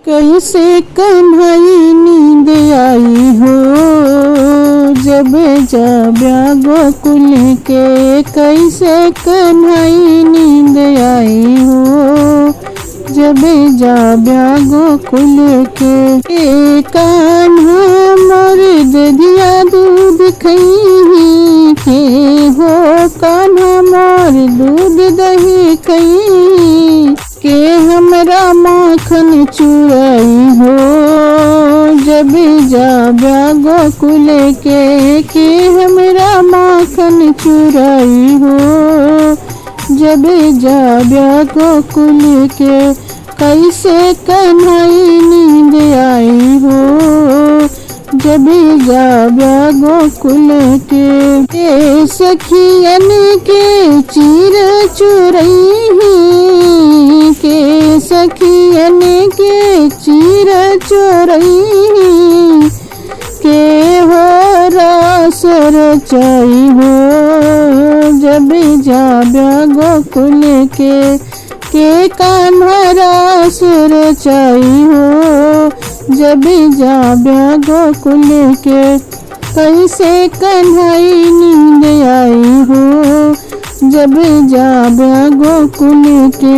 कैसे कन्हई नींद आई हो जब जाब्या गोकुल के। कैसे कन्हई नींद आई हो जब जाब्या गोकुल के। कान्हा मोर ददिया दूध खई के हो। कान्हा मोर दूध दही खई के हमरा माखन चुराई हो जब जाब्या गोकुल के हमरा माखन चुराई हो जब जाब्या गोकुल के। कैसे कन्हई नींद आई हो जब जाब्या गोकुल के। सखियन के चीर चुरई के सखियन के चीर चोरई के हो रास रचाई हो जब जाब्या गोकुल के कान्हा रास रचाई हो जब जाब्या गोकुल के। कैसे कन्हई नींद आई हो जब जाब्या गोकुल के।